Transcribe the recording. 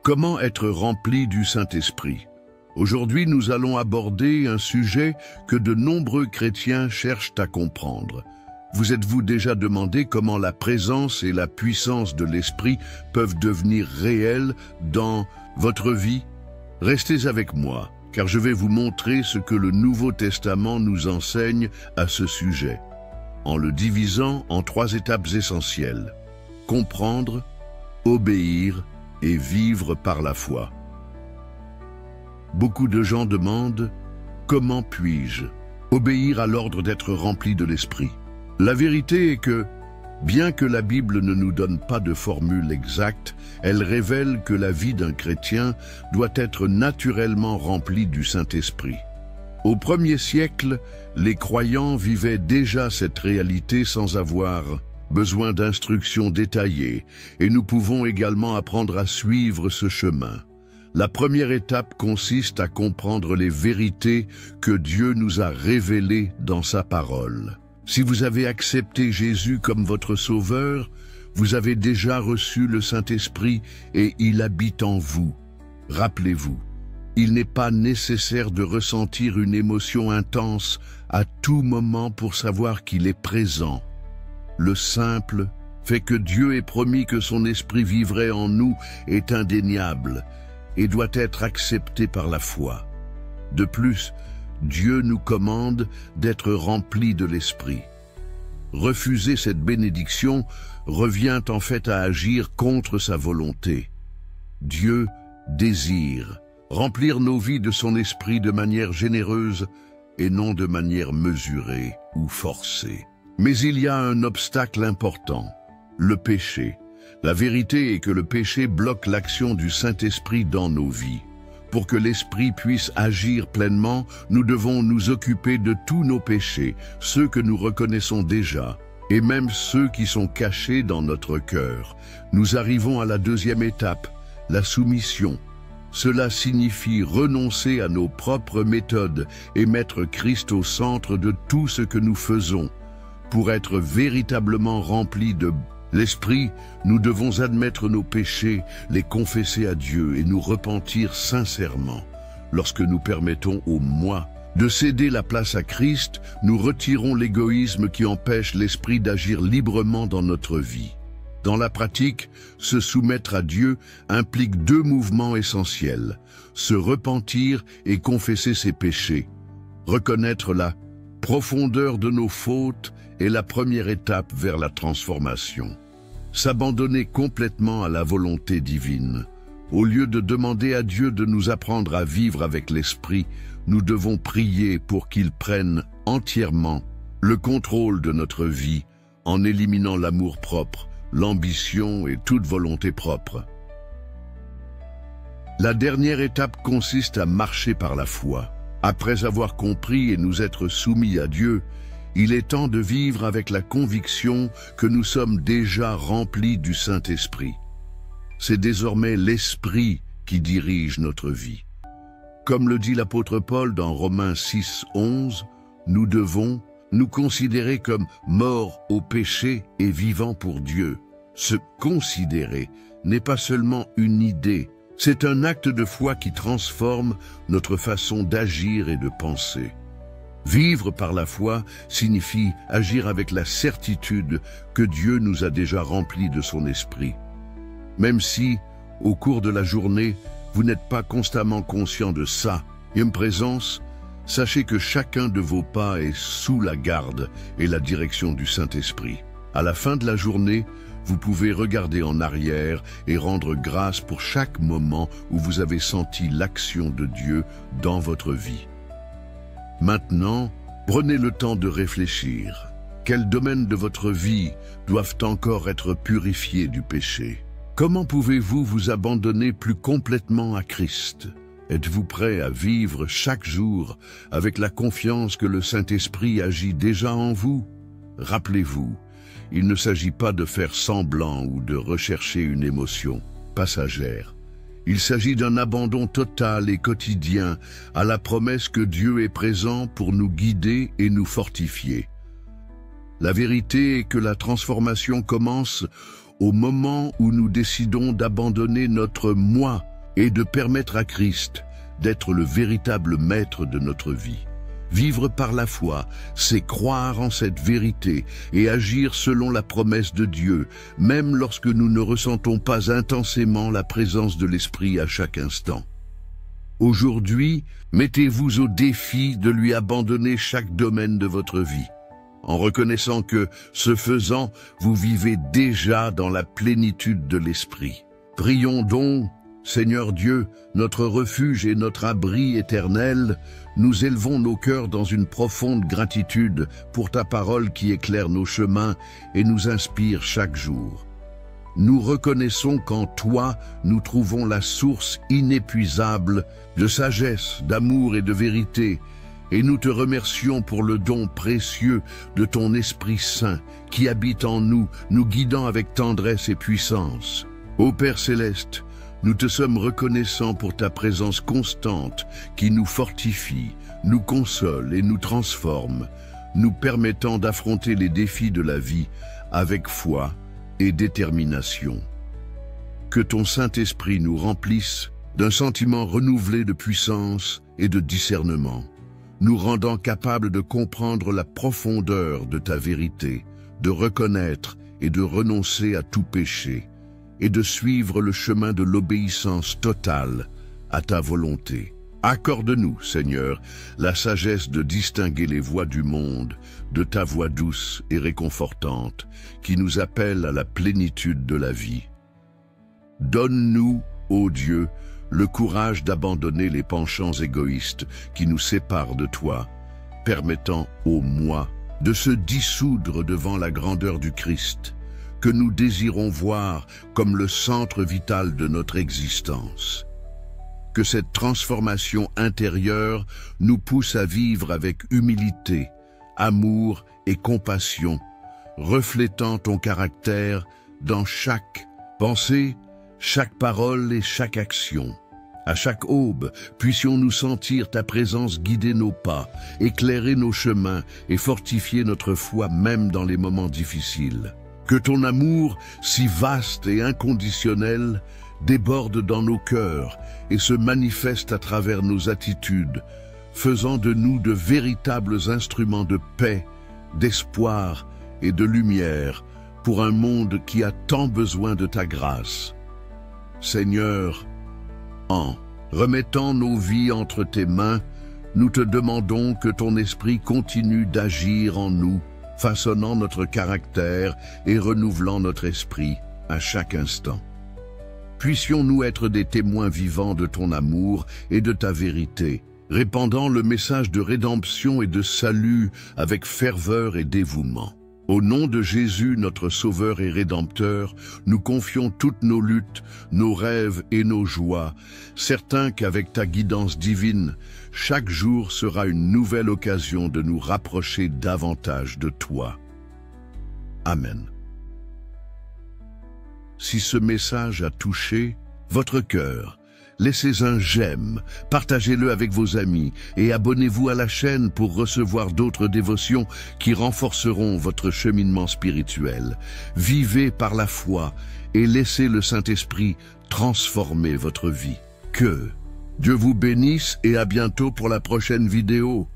Comment être rempli du Saint-Esprit? Aujourd'hui, nous allons aborder un sujet que de nombreux chrétiens cherchent à comprendre. Vous êtes-vous déjà demandé comment la présence et la puissance de l'Esprit peuvent devenir réelles dans votre vie? Restez avec moi, car je vais vous montrer ce que le Nouveau Testament nous enseigne à ce sujet, en le divisant en 3 étapes essentielles: comprendre, obéir et vivre par la foi. Beaucoup de gens demandent « Comment puis-je obéir à l'ordre d'être rempli de l'Esprit ?» La vérité est que, bien que la Bible ne nous donne pas de formule exacte, elle révèle que la vie d'un chrétien doit être naturellement remplie du Saint-Esprit. Au 1er siècle, les croyants vivaient déjà cette réalité sans avoir besoin d'instructions détaillées, et nous pouvons également apprendre à suivre ce chemin. La première étape consiste à comprendre les vérités que Dieu nous a révélées dans sa parole. Si vous avez accepté Jésus comme votre sauveur, vous avez déjà reçu le Saint-Esprit et il habite en vous. Rappelez-vous, il n'est pas nécessaire de ressentir une émotion intense à tout moment pour savoir qu'il est présent. Le simple fait que Dieu ait promis que son Esprit vivrait en nous est indéniable et doit être accepté par la foi. De plus, Dieu nous commande d'être remplis de l'Esprit. Refuser cette bénédiction revient en fait à agir contre sa volonté. Dieu désire remplir nos vies de son Esprit de manière généreuse et non de manière mesurée ou forcée. Mais il y a un obstacle important, le péché. La vérité est que le péché bloque l'action du Saint-Esprit dans nos vies. Pour que l'Esprit puisse agir pleinement, nous devons nous occuper de tous nos péchés, ceux que nous reconnaissons déjà, et même ceux qui sont cachés dans notre cœur. Nous arrivons à la 2e étape, la soumission. Cela signifie renoncer à nos propres méthodes et mettre Christ au centre de tout ce que nous faisons. Pour être véritablement remplis de l'Esprit, nous devons admettre nos péchés, les confesser à Dieu et nous repentir sincèrement. Lorsque nous permettons au moi de céder la place à Christ, nous retirons l'égoïsme qui empêche l'Esprit d'agir librement dans notre vie. Dans la pratique, se soumettre à Dieu implique 2 mouvements essentiels: se repentir et confesser ses péchés. Reconnaître la profondeur de nos fautes est la première étape vers la transformation. S'abandonner complètement à la volonté divine. Au lieu de demander à Dieu de nous apprendre à vivre avec l'Esprit, nous devons prier pour qu'il prenne entièrement le contrôle de notre vie en éliminant l'amour-propre, l'ambition et toute volonté propre. La dernière étape consiste à marcher par la foi. Après avoir compris et nous être soumis à Dieu, il est temps de vivre avec la conviction que nous sommes déjà remplis du Saint-Esprit. C'est désormais l'Esprit qui dirige notre vie. Comme le dit l'apôtre Paul dans Romains 6:11, nous devons nous considérer comme morts au péché et vivants pour Dieu. Se considérer n'est pas seulement une idée, c'est un acte de foi qui transforme notre façon d'agir et de penser. Vivre par la foi signifie agir avec la certitude que Dieu nous a déjà remplis de son Esprit. Même si, au cours de la journée, vous n'êtes pas constamment conscient de ça, en présence, sachez que chacun de vos pas est sous la garde et la direction du Saint-Esprit. À la fin de la journée, vous pouvez regarder en arrière et rendre grâce pour chaque moment où vous avez senti l'action de Dieu dans votre vie. Maintenant, prenez le temps de réfléchir. Quels domaines de votre vie doivent encore être purifiés du péché? Comment pouvez-vous vous abandonner plus complètement à Christ? Êtes-vous prêt à vivre chaque jour avec la confiance que le Saint-Esprit agit déjà en vous? Rappelez-vous, il ne s'agit pas de faire semblant ou de rechercher une émotion passagère. Il s'agit d'un abandon total et quotidien à la promesse que Dieu est présent pour nous guider et nous fortifier. La vérité est que la transformation commence au moment où nous décidons d'abandonner notre moi et de permettre à Christ d'être le véritable maître de notre vie. Vivre par la foi, c'est croire en cette vérité et agir selon la promesse de Dieu, même lorsque nous ne ressentons pas intensément la présence de l'Esprit à chaque instant. Aujourd'hui, mettez-vous au défi de lui abandonner chaque domaine de votre vie, en reconnaissant que, ce faisant, vous vivez déjà dans la plénitude de l'Esprit. Prions donc. Seigneur Dieu, notre refuge et notre abri éternel, nous élevons nos cœurs dans une profonde gratitude pour ta parole qui éclaire nos chemins et nous inspire chaque jour. Nous reconnaissons qu'en toi, nous trouvons la source inépuisable de sagesse, d'amour et de vérité, et nous te remercions pour le don précieux de ton Esprit Saint qui habite en nous, nous guidant avec tendresse et puissance. Ô Père Céleste, nous te sommes reconnaissants pour ta présence constante qui nous fortifie, nous console et nous transforme, nous permettant d'affronter les défis de la vie avec foi et détermination. Que ton Saint-Esprit nous remplisse d'un sentiment renouvelé de puissance et de discernement, nous rendant capables de comprendre la profondeur de ta vérité, de reconnaître et de renoncer à tout péché, et de suivre le chemin de l'obéissance totale à ta volonté. Accorde-nous, Seigneur, la sagesse de distinguer les voies du monde de ta voix douce et réconfortante qui nous appelle à la plénitude de la vie. Donne-nous, ô Dieu, le courage d'abandonner les penchants égoïstes qui nous séparent de toi, permettant au moi de se dissoudre devant la grandeur du Christ, que nous désirons voir comme le centre vital de notre existence. Que cette transformation intérieure nous pousse à vivre avec humilité, amour et compassion, reflétant ton caractère dans chaque pensée, chaque parole et chaque action. À chaque aube, puissions-nous sentir ta présence guider nos pas, éclairer nos chemins et fortifier notre foi même dans les moments difficiles. Que ton amour, si vaste et inconditionnel, déborde dans nos cœurs et se manifeste à travers nos attitudes, faisant de nous de véritables instruments de paix, d'espoir et de lumière pour un monde qui a tant besoin de ta grâce. Seigneur, en remettant nos vies entre tes mains, nous te demandons que ton esprit continue d'agir en nous, façonnant notre caractère et renouvelant notre esprit à chaque instant. Puissions-nous être des témoins vivants de ton amour et de ta vérité, répandant le message de rédemption et de salut avec ferveur et dévouement. Au nom de Jésus, notre Sauveur et Rédempteur, nous confions toutes nos luttes, nos rêves et nos joies, certains qu'avec ta guidance divine, chaque jour sera une nouvelle occasion de nous rapprocher davantage de toi. Amen. Si ce message a touché votre cœur, laissez un j'aime, partagez-le avec vos amis et abonnez-vous à la chaîne pour recevoir d'autres dévotions qui renforceront votre cheminement spirituel. Vivez par la foi et laissez le Saint-Esprit transformer votre vie. Que Dieu vous bénisse et à bientôt pour la prochaine vidéo.